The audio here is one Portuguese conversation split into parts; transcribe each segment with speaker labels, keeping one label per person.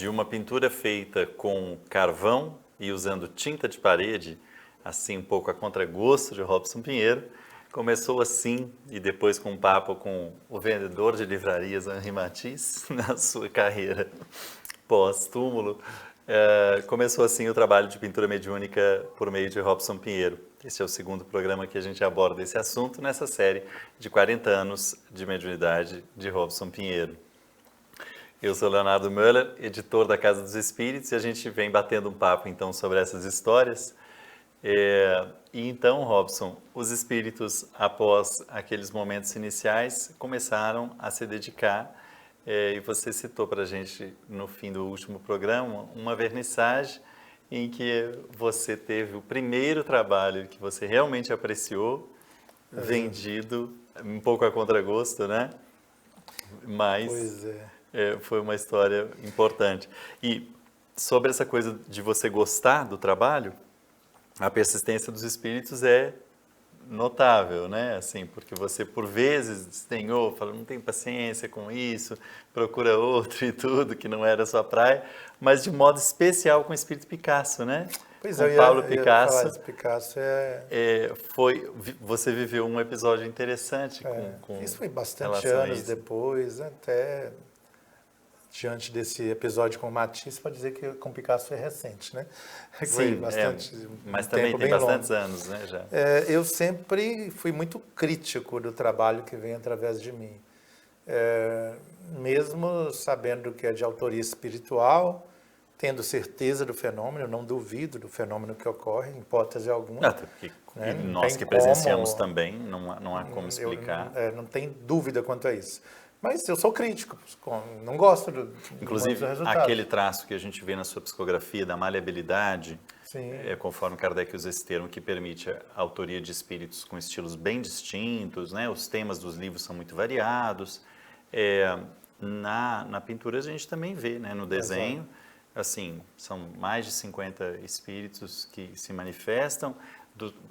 Speaker 1: de uma pintura feita com carvão e usando tinta de parede, assim um pouco a contragosto de Robson Pinheiro. Começou assim e depois com um papo com o vendedor de livrarias Henri Matisse na sua carreira pós-túmulo. Começou assim o trabalho de pintura mediúnica por meio de Robson Pinheiro. Este é o segundo programa que a gente aborda esse assunto nessa série de 40 anos de mediunidade de Robson Pinheiro. Eu sou Leonardo Möller, editor da Casa dos Espíritos, e a gente vem batendo um papo então sobre essas histórias. E então, Robson, os espíritos, após aqueles momentos iniciais, começaram a se dedicar, e você citou para a gente, no fim do último programa, uma vernissagem em que você teve o primeiro trabalho que você realmente apreciou, vendido, um pouco a contragosto, né? Mas
Speaker 2: Pois é.
Speaker 1: Foi uma história importante. E sobre essa coisa de você gostar do trabalho, a persistência dos espíritos é notável, né? Assim, porque você por vezes desdenhou, falou, não tem paciência com isso, procura outro e tudo, que não era a sua praia, mas de modo especial com o espírito Picasso, né?
Speaker 2: Pois
Speaker 1: com
Speaker 2: é,
Speaker 1: Pablo
Speaker 2: eu
Speaker 1: Picasso.
Speaker 2: ia falar isso. Picasso
Speaker 1: Você viveu um episódio interessante com
Speaker 2: isso foi bastante
Speaker 1: relação a
Speaker 2: anos
Speaker 1: isso.
Speaker 2: depois, até diante desse episódio com o Matisse, pode dizer que com Picasso foi recente, né?
Speaker 1: Sim, mas também tem bastantes anos, né, já.
Speaker 2: Eu sempre fui muito crítico do trabalho que vem através de mim. Mesmo sabendo que é de autoria espiritual, tendo certeza do fenômeno, não duvido do fenômeno que ocorre, em hipótese alguma.
Speaker 1: Até porque
Speaker 2: né?
Speaker 1: nós que presenciamos também, não há como explicar.
Speaker 2: Não tem dúvida quanto a isso. Mas eu sou crítico, não gosto do
Speaker 1: Inclusive,
Speaker 2: resultado.
Speaker 1: aquele traço que a gente vê na sua psicografia da maleabilidade, conforme Kardec usa esse termo, que permite a autoria de espíritos com estilos bem distintos, né? Os temas dos livros são muito variados. Na pintura a gente também vê, né? No desenho, assim, são mais de 50 espíritos que se manifestam,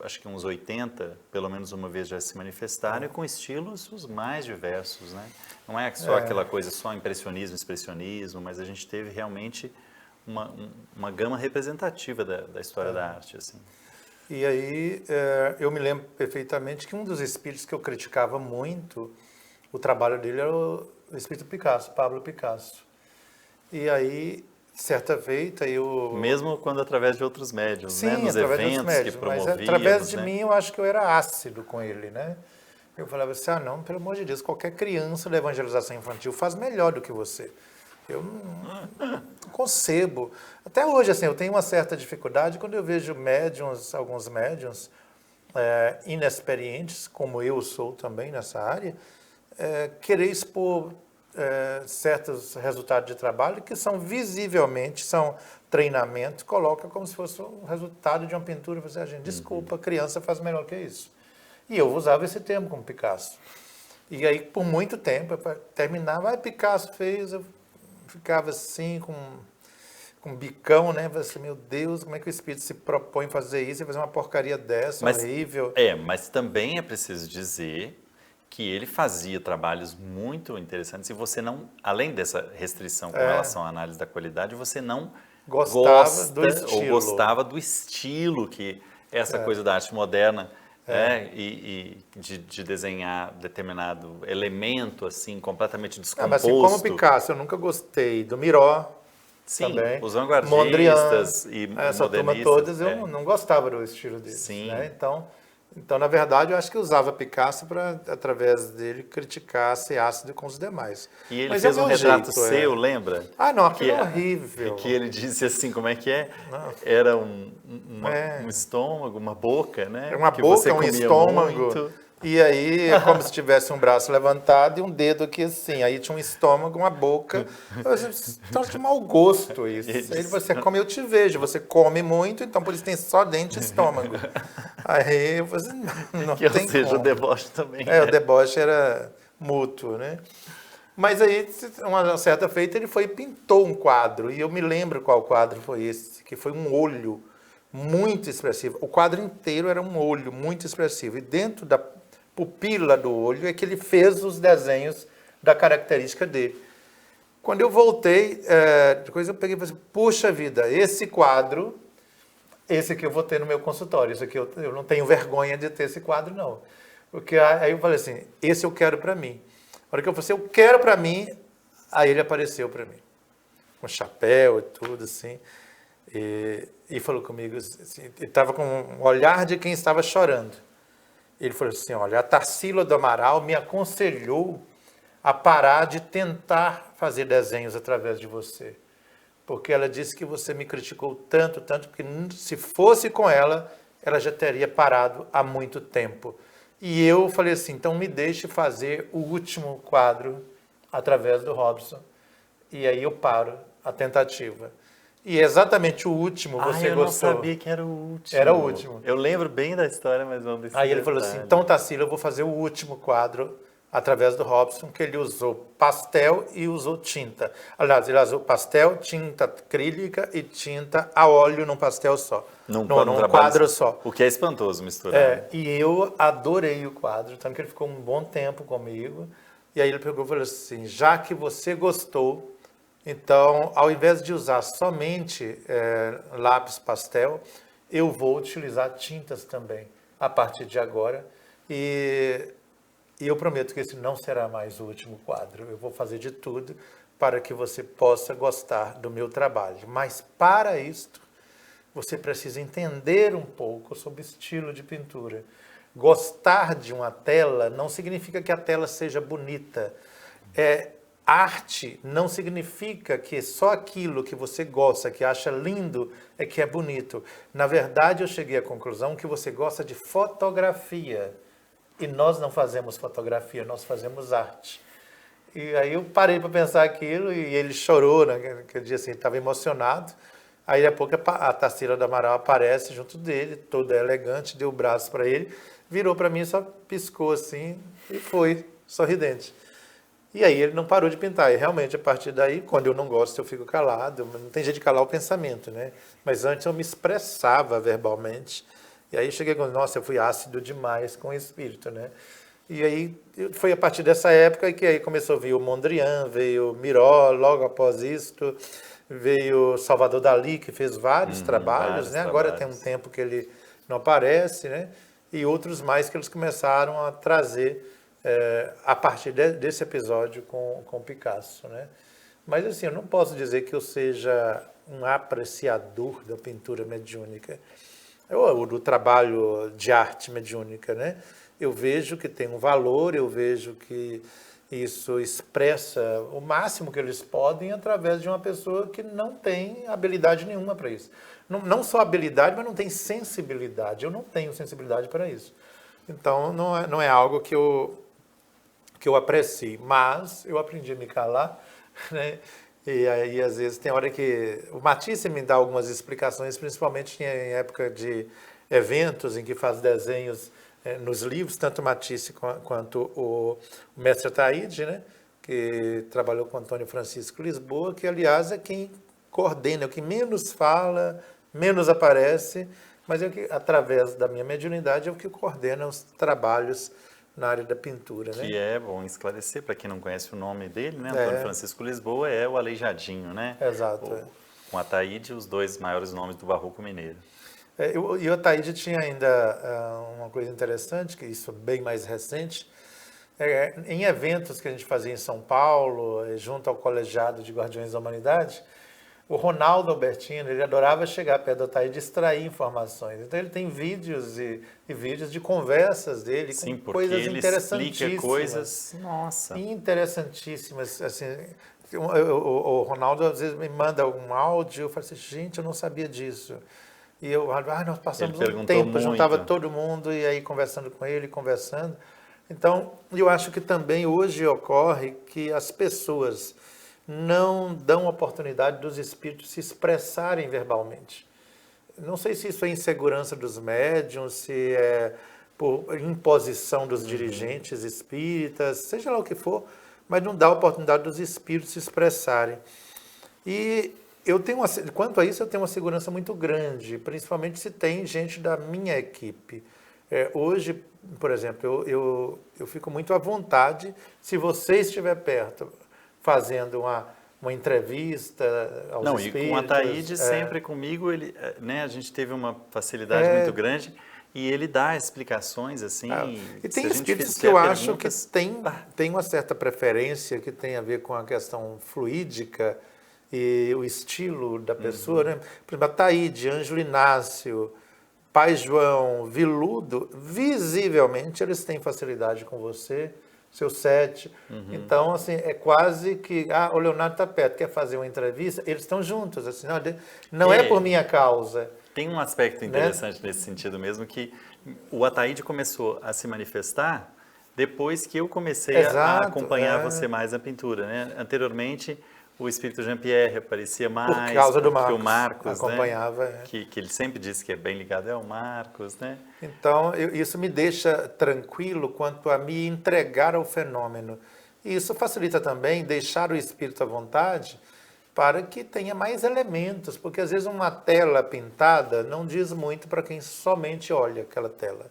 Speaker 1: acho que uns 80, pelo menos uma vez já se manifestaram, e com estilos os mais diversos, né? Não é só aquela coisa, só impressionismo, expressionismo, mas a gente teve realmente uma gama representativa da história da arte, assim.
Speaker 2: E aí, eu me lembro perfeitamente que um dos espíritos que eu criticava muito, o trabalho dele era o espírito Picasso, Pablo Picasso. E aí, certa feita,
Speaker 1: Mesmo quando através de outros médiums,
Speaker 2: sim,
Speaker 1: né? Nos eventos que promovíamos,
Speaker 2: mas através de
Speaker 1: né?
Speaker 2: mim, eu acho que eu era ácido com ele, né? Eu falava assim, não, pelo amor de Deus, qualquer criança da evangelização infantil faz melhor do que você. Eu não concebo. Até hoje, assim, eu tenho uma certa dificuldade quando eu vejo alguns médiums inexperientes, como eu sou também nessa área, querer expor certos resultados de trabalho que são visivelmente, são treinamento, coloca como se fosse um resultado de uma pintura. Você, gente, desculpa, a criança faz melhor que isso. E eu usava esse termo como Picasso. E aí, por muito tempo, eu terminava, Picasso fez, eu ficava assim, com um bicão, né? Assim, meu Deus, como é que o espírito se propõe fazer isso e fazer uma porcaria dessa, horrível?
Speaker 1: Mas também é preciso dizer que ele fazia trabalhos muito interessantes e você não, além dessa restrição com relação à análise da qualidade, você não
Speaker 2: gostava do estilo.
Speaker 1: Ou gostava do estilo que essa coisa da arte moderna e de desenhar determinado elemento assim completamente descomposto.
Speaker 2: Mas assim, como Picasso, eu nunca gostei do Miró.
Speaker 1: Sim,
Speaker 2: também.
Speaker 1: os vanguardistas
Speaker 2: Mondrian,
Speaker 1: e
Speaker 2: essa turma
Speaker 1: modernistas.
Speaker 2: todas, eu não gostava do estilo deles.
Speaker 1: Sim.
Speaker 2: Né? Então, na verdade, eu acho que usava Picasso para, através dele, criticar, ser ácido com os demais.
Speaker 1: E ele
Speaker 2: Mas
Speaker 1: fez um retrato
Speaker 2: jeito,
Speaker 1: seu, lembra?
Speaker 2: Não, aquilo é horrível.
Speaker 1: Que ele disse assim, como é que é? Era um estômago, uma boca, né?
Speaker 2: Era uma
Speaker 1: que
Speaker 2: boca,
Speaker 1: você
Speaker 2: um
Speaker 1: comia
Speaker 2: estômago.
Speaker 1: muito.
Speaker 2: E aí, é como se tivesse um braço levantado e um dedo aqui assim. Aí tinha um estômago, uma boca. Então, de mau gosto isso. Aí você come, eu te vejo. Você come muito, então por isso tem só dente e estômago. Aí você não
Speaker 1: que,
Speaker 2: tem
Speaker 1: ou seja,
Speaker 2: como.
Speaker 1: O deboche também.
Speaker 2: O deboche era mútuo, né? Mas aí, uma certa feita, ele foi e pintou um quadro. E eu me lembro qual quadro foi esse, que foi um olho muito expressivo. O quadro inteiro era um olho muito expressivo. E dentro da pupila do olho é que ele fez os desenhos da característica dele. Quando eu voltei, depois eu peguei e falei assim, puxa vida, esse quadro, esse aqui eu vou ter no meu consultório. Isso aqui eu não tenho vergonha de ter esse quadro, não. Porque aí eu falei assim, esse eu quero para mim. A hora que eu falei assim, eu quero para mim, aí ele apareceu para mim. Com chapéu e tudo, assim. E falou comigo, assim, ele estava com um olhar de quem estava chorando. Ele falou assim, olha, a Tarsila do Amaral me aconselhou a parar de tentar fazer desenhos através de você. Porque ela disse que você me criticou tanto, tanto, que se fosse com ela, ela já teria parado há muito tempo. E eu falei assim, então me deixe fazer o último quadro através do Robson. E aí eu paro a tentativa. E exatamente o último você
Speaker 1: eu
Speaker 2: gostou.
Speaker 1: não sabia que era o último.
Speaker 2: Era o último.
Speaker 1: Eu lembro bem da história, mas não desse
Speaker 2: Aí ele falou assim,
Speaker 1: detalhe.
Speaker 2: então Tarsila, eu vou fazer o último quadro através do Robson, que ele usou pastel e usou tinta. Aliás, ele usou pastel, tinta acrílica e tinta a óleo num pastel só. Num quadro só.
Speaker 1: O que é espantoso misturar.
Speaker 2: E eu adorei o quadro, tanto que ele ficou um bom tempo comigo. E aí ele pegou e falou assim, já que você gostou, então, ao invés de usar somente lápis pastel, eu vou utilizar tintas também, a partir de agora. E eu prometo que esse não será mais o último quadro. Eu vou fazer de tudo para que você possa gostar do meu trabalho. Mas, para isto, você precisa entender um pouco sobre estilo de pintura. Gostar de uma tela não significa que a tela seja bonita. Arte não significa que só aquilo que você gosta, que acha lindo, é que é bonito. Na verdade, eu cheguei à conclusão que você gosta de fotografia. E nós não fazemos fotografia, nós fazemos arte. E aí eu parei para pensar aquilo e ele chorou, né? Aquele dia assim, estava emocionado. Aí, daqui a pouco, a Tarsila do Amaral aparece junto dele, toda elegante, deu o braço para ele, virou para mim, só piscou assim e foi, sorridente. E aí ele não parou de pintar. E realmente, a partir daí, quando eu não gosto, eu fico calado. Não tem jeito de calar o pensamento, né? Mas antes eu me expressava verbalmente. E aí cheguei com, nossa, eu fui ácido demais com o espírito, né? E aí foi a partir dessa época que aí começou a vir o Mondrian, veio o Miró, logo após isto, veio Salvador Dalí, que fez vários trabalhos, né? Agora tem um tempo que ele não aparece, né? E outros mais que eles começaram a trazer a partir desse episódio com Picasso, né? Mas assim, eu não posso dizer que eu seja um apreciador da pintura mediúnica, ou do trabalho de arte mediúnica, né? Eu vejo que tem um valor, eu vejo que isso expressa o máximo que eles podem através de uma pessoa que não tem habilidade nenhuma para isso. Não só habilidade, mas não tem sensibilidade. Eu não tenho sensibilidade para isso. Então, não é algo que eu aprecie, mas eu aprendi a me calar, né? E aí, às vezes, tem hora que... O Matisse me dá algumas explicações, principalmente em época de eventos em que faz desenhos nos livros, tanto o Matisse quanto o mestre Ataíde, né? Que trabalhou com Antônio Francisco Lisboa, que, aliás, é quem coordena, é o que menos fala, menos aparece, mas é o que, através da minha mediunidade, é o que coordena os trabalhos na área da pintura, né?
Speaker 1: Que é bom esclarecer, para quem não conhece o nome dele, né? Antônio Francisco Lisboa é o Aleijadinho, né?
Speaker 2: Exato.
Speaker 1: Com Ataíde, os dois maiores nomes do barroco mineiro.
Speaker 2: E o Ataíde tinha ainda uma coisa interessante, que isso é bem mais recente, em eventos que a gente fazia em São Paulo, junto ao Colegiado de Guardiões da Humanidade, o Ronaldo Albertino, ele adorava chegar perto do Ataíde e extrair informações. Então ele tem vídeos e vídeos de conversas dele,
Speaker 1: sim,
Speaker 2: com coisas interessantíssimas.
Speaker 1: Explica coisas, nossa.
Speaker 2: Interessantíssimas, assim. O Ronaldo às vezes me manda um áudio, eu falo assim, gente, eu não sabia disso. E nós passamos um tempo, juntava todo mundo e aí conversando com ele, conversando. Então, eu acho que também hoje ocorre que as pessoas não dão oportunidade dos espíritos se expressarem verbalmente. Não sei se isso é insegurança dos médiuns, se é por imposição dos dirigentes espíritas, seja lá o que for, mas não dá oportunidade dos espíritos se expressarem. E quanto a isso, eu tenho uma segurança muito grande, principalmente se tem gente da minha equipe. Hoje, por exemplo, eu fico muito à vontade, se você estiver perto, fazendo uma entrevista aos
Speaker 1: Não,
Speaker 2: espíritos.
Speaker 1: e com o Ataíde sempre comigo, ele, né, a gente teve uma facilidade muito grande e ele dá explicações assim.
Speaker 2: E
Speaker 1: se
Speaker 2: tem
Speaker 1: a gente
Speaker 2: espíritos que
Speaker 1: fizer
Speaker 2: eu acho que
Speaker 1: perguntas,
Speaker 2: tem uma certa preferência que tem a ver com a questão fluídica e o estilo da pessoa, né? Por exemplo, Ataíde, Ângelo Inácio, Pai João, Viludo, visivelmente eles têm facilidade com você, seu sete. Então, assim, é quase que, o Leonardo está perto, quer fazer uma entrevista, eles estão juntos, assim, não é por minha causa.
Speaker 1: Tem um aspecto interessante nesse sentido mesmo, que o Ataíde começou a se manifestar depois que eu comecei a acompanhar você mais na pintura, né? Anteriormente, o espírito Jean-Pierre aparecia mais,
Speaker 2: por causa do Marcos,
Speaker 1: o Marcos,
Speaker 2: acompanhava.
Speaker 1: Né? Que ele sempre disse que é bem ligado ao Marcos, né?
Speaker 2: Então, isso me deixa tranquilo quanto a me entregar ao fenômeno. E isso facilita também deixar o espírito à vontade para que tenha mais elementos, porque às vezes uma tela pintada não diz muito para quem somente olha aquela tela.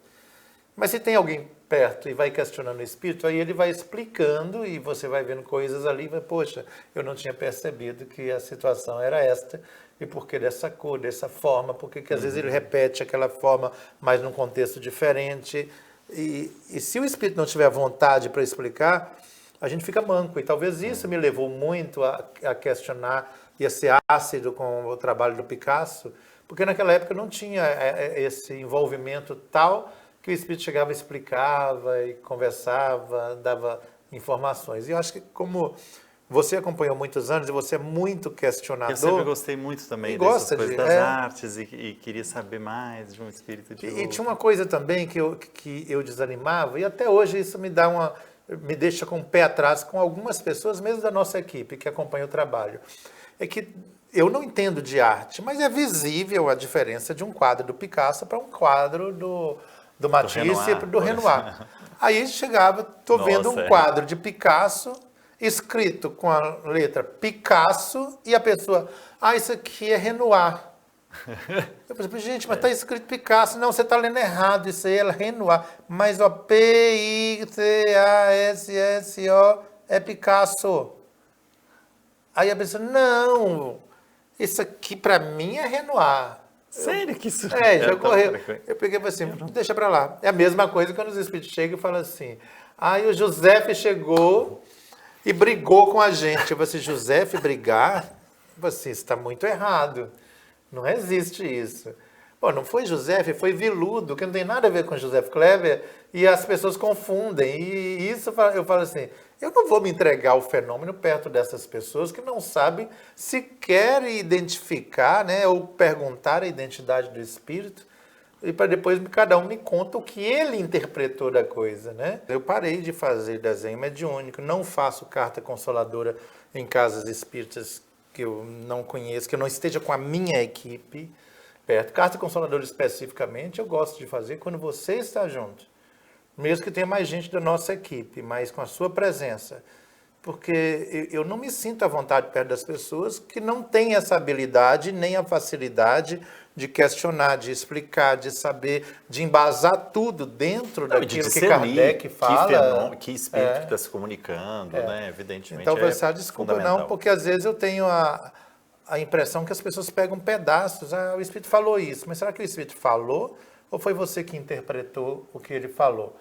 Speaker 2: Mas se tem alguém perto e vai questionando o espírito, aí ele vai explicando e você vai vendo coisas ali e vai, poxa, eu não tinha percebido que a situação era esta e por que dessa cor, dessa forma, porque que às vezes ele repete aquela forma, mas num contexto diferente. E se o espírito não tiver vontade para explicar, a gente fica manco. E talvez isso me levou muito a questionar e a ser ácido com o trabalho do Picasso, porque naquela época não tinha esse envolvimento tal que o espírito chegava, explicava e conversava, dava informações. E eu acho que como você acompanhou muitos anos e você é muito questionador...
Speaker 1: Eu sempre gostei muito também dessas coisas das artes e queria saber mais de um espírito de
Speaker 2: E tinha uma coisa também que eu desanimava, e até hoje isso me deixa com o pé atrás com algumas pessoas, mesmo da nossa equipe, que acompanha o trabalho. É que eu não entendo de arte, mas é visível a diferença de um quadro do Picasso para um quadro do Matisse e do Renoir. Aí chegava, estou vendo um quadro de Picasso escrito com a letra Picasso e a pessoa, isso aqui é Renoir. Eu falei, gente, mas está escrito Picasso. Não, você está lendo errado, isso aí é Renoir. Mas P-I-C-A-S-S-O é Picasso. Aí a pessoa, não, isso aqui para mim é Renoir.
Speaker 1: Sério que isso
Speaker 2: já correu. Eu peguei e falei assim, deixa para lá. É a mesma coisa quando os espíritos chegam e falam assim, o José chegou e brigou com a gente. Eu falei assim, José brigar? Eu falei assim, isso está muito errado. Não existe isso. Bom, não foi José, foi Viludo, que não tem nada a ver com José Kleber, e as pessoas confundem. E isso eu falo assim, eu não vou me entregar ao fenômeno perto dessas pessoas que não sabem sequer identificar, né, ou perguntar a identidade do espírito, e para depois cada um me conta o que ele interpretou da coisa, né? Eu parei de fazer desenho mediúnico, não faço carta consoladora em casas espíritas que eu não conheço, que eu não esteja com a minha equipe perto. Carta consoladora especificamente eu gosto de fazer quando você está junto. Mesmo que tenha mais gente da nossa equipe, mas com a sua presença. Porque eu não me sinto à vontade perto das pessoas que não têm essa habilidade, nem a facilidade de questionar, de explicar, de saber, de embasar tudo dentro daquilo que Kardec fala.
Speaker 1: Que espírito que está se comunicando, né? Evidentemente.
Speaker 2: Então, desculpa, não, porque às vezes eu tenho a impressão que as pessoas pegam pedaços. O espírito falou isso, mas será que o espírito falou ou foi você que interpretou o que ele falou?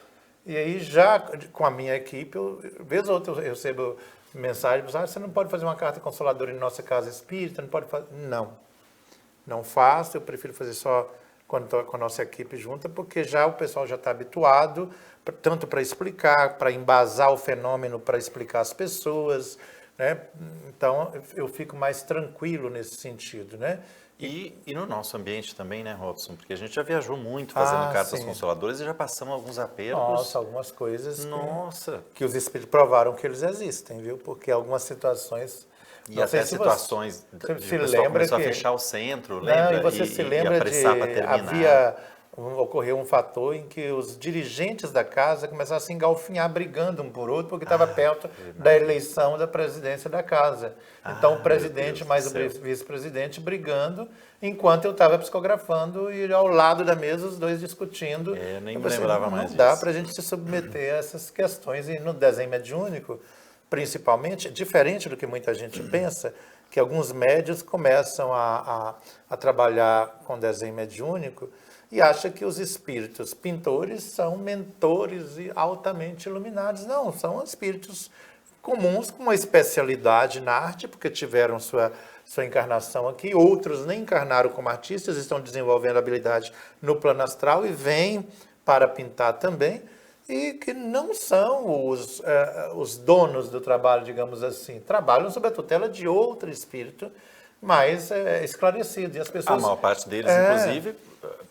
Speaker 2: E aí, já com a minha equipe, vez ou outra eu recebo mensagem, você não pode fazer uma carta consoladora em nossa casa espírita, não pode fazer. Não faço, eu prefiro fazer só quando estou com a nossa equipe junta, porque já o pessoal já está habituado, tanto para explicar, para embasar o fenômeno, para explicar as pessoas, né? Então, eu fico mais tranquilo nesse sentido, né?
Speaker 1: E no nosso ambiente também, né, Robson? Porque a gente já viajou muito fazendo cartas consoladoras e já passamos alguns apertos.
Speaker 2: Nossa, algumas coisas
Speaker 1: que
Speaker 2: os espíritos provaram que eles existem, viu? Porque algumas situações...
Speaker 1: E até situações de o pessoal começou a fechar o centro, lembra?
Speaker 2: E você se lembra
Speaker 1: apressar para terminar.
Speaker 2: Ocorreu um fator em que os dirigentes da casa começaram a se engalfinhar, brigando um por outro, porque estava perto da eleição da presidência da casa. Então, o presidente mais o vice-presidente brigando, enquanto eu estava psicografando e ao lado da mesa os dois discutindo.
Speaker 1: Nem me lembrava mais disso.
Speaker 2: Não dá para a gente se submeter a essas questões. E no desenho mediúnico, principalmente, diferente do que muita gente pensa, que alguns médios começam a trabalhar com desenho mediúnico e acham que os espíritos pintores são mentores e altamente iluminados. Não, são espíritos comuns com uma especialidade na arte, porque tiveram sua encarnação aqui. Outros nem encarnaram como artistas, estão desenvolvendo habilidade no plano astral e vêm para pintar também, e que não são os donos do trabalho, digamos assim. Trabalham sob a tutela de outro espírito mais esclarecido. E as pessoas,
Speaker 1: A maior parte deles, inclusive,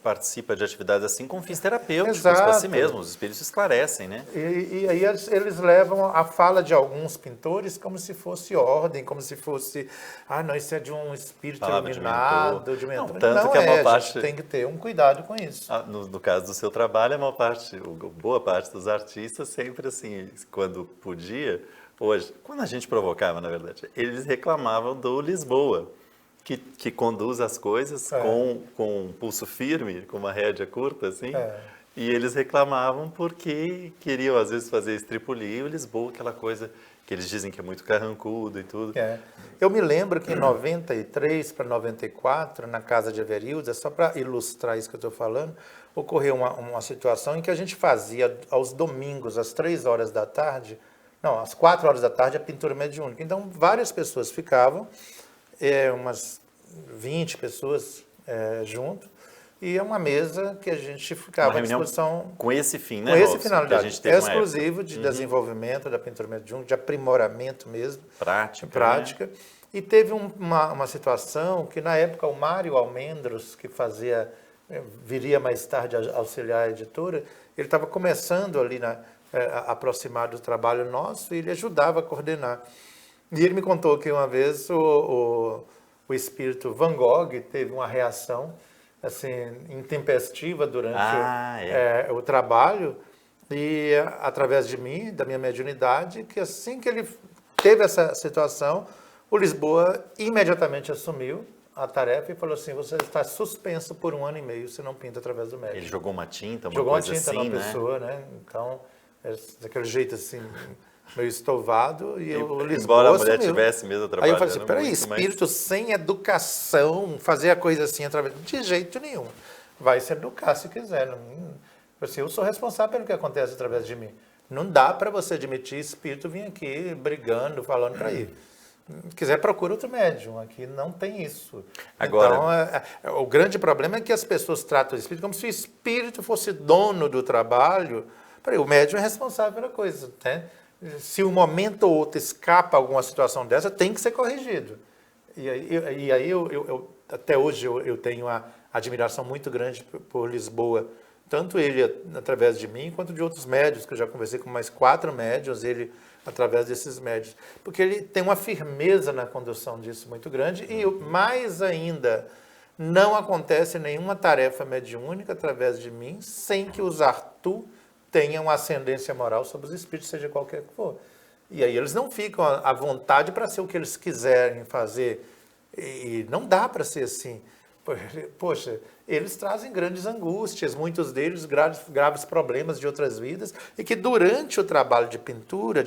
Speaker 1: participa de atividades assim com fins terapêuticos para si mesmos. Os espíritos esclarecem, né?
Speaker 2: E aí eles levam a fala de alguns pintores como se fosse ordem, como se fosse, não, isso é de um espírito iluminado, de mentor.
Speaker 1: Não, tanto que a maior parte...
Speaker 2: a gente tem que ter um cuidado com isso.
Speaker 1: No caso do seu trabalho, boa parte dos artistas sempre assim, quando podia, hoje, quando a gente provocava, na verdade, eles reclamavam do Lisboa, que conduz as coisas com um pulso firme, com uma rédea curta, assim. E eles reclamavam porque queriam, às vezes, fazer estripulia, e o Lisboa, aquela coisa que eles dizem que é muito carrancudo e tudo.
Speaker 2: Eu me lembro que em 93 para 94, na casa de Everilda, só para ilustrar isso que eu estou falando, ocorreu uma situação em que a gente fazia aos domingos, às 3 horas da tarde, não, às 4 horas da tarde, a pintura mediúnica. Então, várias pessoas ficavam, umas 20 pessoas junto, e é uma mesa que a gente ficava à disposição...
Speaker 1: Com esse fim, né,
Speaker 2: Com esse
Speaker 1: Robson,
Speaker 2: finalidade.
Speaker 1: que a gente teve
Speaker 2: exclusivo de desenvolvimento da pintura mediúnica, de aprimoramento mesmo.
Speaker 1: Prática.
Speaker 2: Né? E teve uma situação que, na época, o Mário Almendros, que viria mais tarde a auxiliar a editora, ele estava começando ali a aproximar do trabalho nosso e ele ajudava a coordenar. E ele me contou que uma vez o espírito Van Gogh teve uma reação assim, intempestiva durante o trabalho, e através de mim, da minha mediunidade, que assim que ele teve essa situação, o Lisboa imediatamente assumiu a tarefa e falou assim: você está suspenso por 1 ano e meio, você não pinta através do médium.
Speaker 1: Ele jogou uma tinta,
Speaker 2: jogou
Speaker 1: coisa
Speaker 2: uma tinta
Speaker 1: assim,
Speaker 2: numa pessoa, né? Então, daquele jeito assim, meio estovado, e o Lisboa
Speaker 1: embora a mulher
Speaker 2: assumiu.
Speaker 1: tivesse mesmo trabalhando.
Speaker 2: Aí eu falei assim: peraí, espírito sem educação, fazer a coisa assim através... De jeito nenhum. Vai se educar se quiser. Assim, eu sou responsável pelo que acontece através de mim. Não dá para você admitir espírito vir aqui brigando, falando para ir. Se quiser, procura outro médium. Aqui não tem isso.
Speaker 1: Agora,
Speaker 2: então, o grande problema é que as pessoas tratam o espírito como se o espírito fosse dono do trabalho. Peraí, o médium é responsável pela coisa, né? Se um momento ou outro escapa alguma situação dessa, tem que ser corrigido. E aí até hoje eu tenho uma admiração muito grande por Lisboa. Tanto ele através de mim, quanto de outros médios, que eu já conversei com mais 4 médios, ele através desses médios. Porque ele tem uma firmeza na condução disso muito grande. E mais ainda, não acontece nenhuma tarefa mediúnica através de mim, sem que os Arthur tenham uma ascendência moral sobre os espíritos, seja qualquer que for. E aí eles não ficam à vontade para ser o que eles quiserem fazer. E não dá para ser assim. Poxa, eles trazem grandes angústias, muitos deles graves problemas de outras vidas, e que durante o trabalho de pintura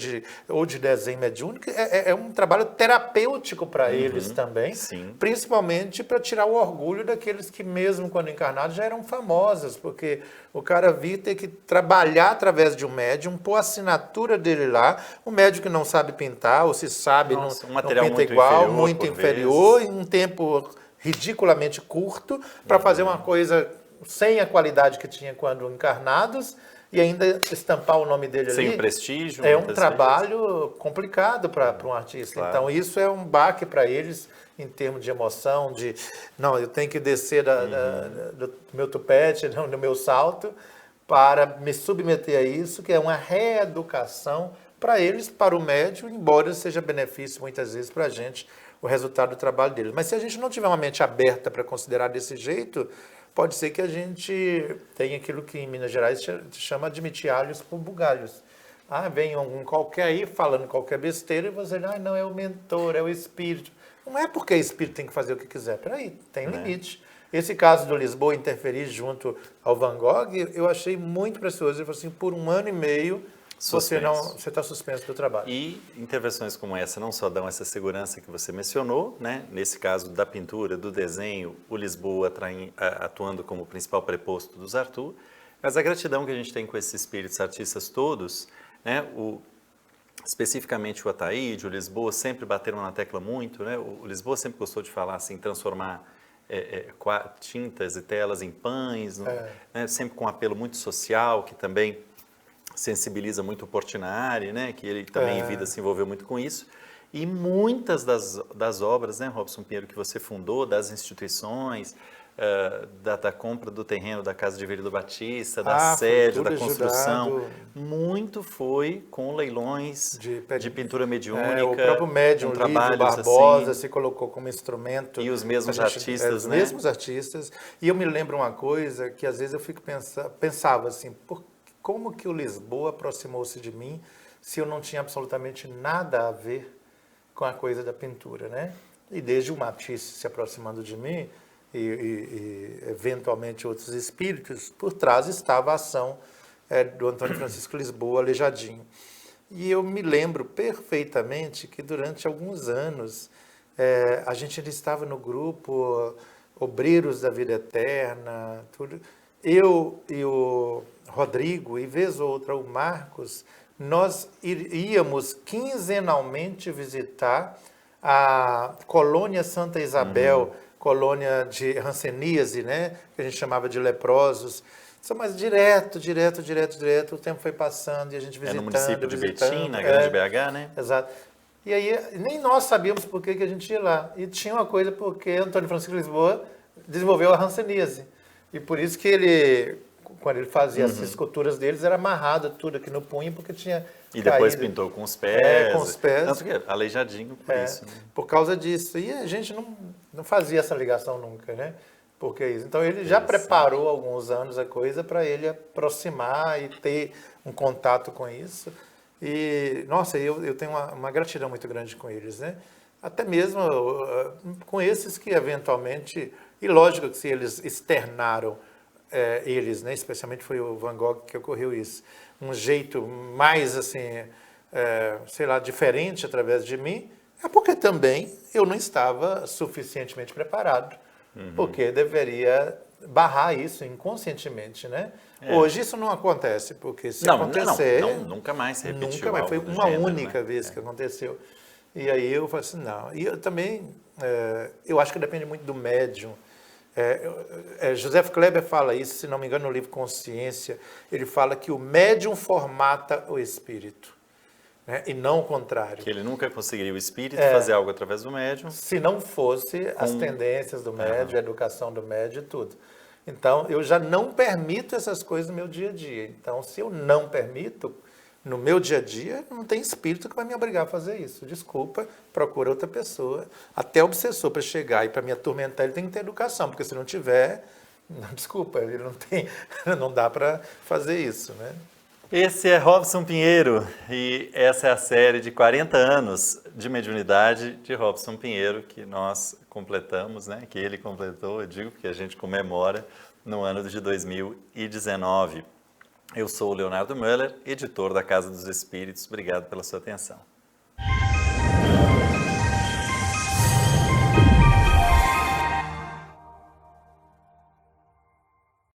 Speaker 2: ou de desenho mediúnico é um trabalho terapêutico para eles também, principalmente para tirar o orgulho daqueles que mesmo quando encarnados já eram famosos, porque o cara via ter que trabalhar através de um médium, pôr a assinatura dele lá, um médium que não sabe pintar, ou se sabe, não pinta igual, muito inferior, em um tempo ridiculamente curto, para fazer uma coisa sem a qualidade que tinha quando encarnados e ainda estampar o nome dele ali.
Speaker 1: Sem o prestígio.
Speaker 2: É um trabalho complicado para um artista. Claro. Então, isso é um baque para eles em termos de emoção, não, eu tenho que descer do meu tupete, do meu salto, para me submeter a isso, que é uma reeducação para eles, para o médium, embora seja benefício muitas vezes para a gente, o resultado do trabalho deles. Mas se a gente não tiver uma mente aberta para considerar desse jeito, pode ser que a gente tenha aquilo que em Minas Gerais chama de admitir alhos por bugalhos. Vem algum qualquer aí falando qualquer besteira e você diz, não, é o mentor, é o espírito. Não é porque o espírito tem que fazer o que quiser. Peraí, tem limite. Esse caso do Lisboa interferir junto ao Van Gogh, eu achei muito precioso. Ele falou assim, por 1 ano e meio,
Speaker 1: Suspenso.
Speaker 2: você está suspenso do trabalho.
Speaker 1: E intervenções como essa não só dão essa segurança que você mencionou, né? Nesse caso da pintura, do desenho, o Lisboa atuando como principal preposto dos Arthur, mas a gratidão que a gente tem com esses espíritos artistas todos, né? Especificamente o Ataíde, o Lisboa sempre bateram na tecla muito, né? O Lisboa sempre gostou de falar assim, transformar tintas e telas em pães, né? Sempre com um apelo muito social, que também sensibiliza muito o Portinari, né, que ele também em vida se envolveu muito com isso. E muitas das obras, né, Robson Pinheiro, que você fundou, das instituições, da compra do terreno da Casa de Virilo Batista, da sede, da construção,
Speaker 2: ajudado.
Speaker 1: muito foi com leilões de pintura mediúnica,
Speaker 2: o próprio médium
Speaker 1: com
Speaker 2: Lídio
Speaker 1: trabalhos
Speaker 2: Barbosa
Speaker 1: assim,
Speaker 2: se colocou como instrumento.
Speaker 1: e os mesmos artistas,
Speaker 2: os
Speaker 1: né?
Speaker 2: mesmos artistas. E eu me lembro uma coisa que às vezes eu pensava assim, como que o Lisboa aproximou-se de mim se eu não tinha absolutamente nada a ver com a coisa da pintura, né? E desde o Matisse se aproximando de mim e eventualmente outros espíritos, por trás estava a ação do Antônio Francisco Lisboa, Aleijadinho. E eu me lembro perfeitamente que durante alguns anos a gente ainda estava no grupo Obreiros da Vida Eterna, tudo. Eu e o Rodrigo, e vez ou outra o Marcos, nós íamos quinzenalmente visitar a colônia Santa Isabel, colônia de hanseníase, né? Que a gente chamava de leprosos. Mas direto, o tempo foi passando e a gente visitando.
Speaker 1: No município de Betim, na Grande BH, né?
Speaker 2: Exato. E aí nem nós sabíamos por que a gente ia lá. E tinha uma coisa porque Antônio Francisco Lisboa desenvolveu a hanseníase. E por isso que ele, quando ele fazia as esculturas deles, era amarrado tudo aqui no punho, porque tinha
Speaker 1: E depois
Speaker 2: caído.
Speaker 1: pintou com os pés.
Speaker 2: Com os pés.
Speaker 1: Tanto que aleijadinho por isso. Né?
Speaker 2: Por causa disso. E a gente não fazia essa ligação nunca, né? Porque isso. Então ele já preparou há alguns anos a coisa para ele aproximar e ter um contato com isso. E, nossa, eu tenho uma gratidão muito grande com eles, né? Até mesmo com esses que eventualmente... E lógico que se eles externaram, eles, né, especialmente foi o Van Gogh que ocorreu isso, um jeito mais, assim, sei lá, diferente através de mim, é porque também eu não estava suficientemente preparado, porque deveria barrar isso inconscientemente, né? Hoje isso não acontece, porque se acontecer...
Speaker 1: nunca mais se repetiu.
Speaker 2: Nunca mais, foi uma
Speaker 1: gênero,
Speaker 2: única
Speaker 1: né?
Speaker 2: vez que aconteceu. E aí eu falei assim, não. E eu também, eu acho que depende muito do médium. Joseph Kleber fala isso, se não me engano, no livro Consciência. Ele fala que o médium formata o espírito, né? E não o contrário.
Speaker 1: Que ele nunca conseguiria o espírito fazer algo através do médium.
Speaker 2: Se não fosse as tendências do médium, a educação do médium e tudo. Então, eu já não permito essas coisas no meu dia a dia. Então, se eu não permito, no meu dia a dia, não tem espírito que vai me obrigar a fazer isso. Desculpa, procura outra pessoa. Até o obsessor, para chegar e para me atormentar, ele tem que ter educação, porque se não tiver, desculpa, ele não tem, não dá para fazer isso, né?
Speaker 1: Esse é Robson Pinheiro e essa é a série de 40 anos de mediunidade de Robson Pinheiro que nós completamos, né? Que ele completou, eu digo que a gente comemora no ano de 2019. Eu sou o Leonardo Möller, editor da Casa dos Espíritos. Obrigado pela sua atenção.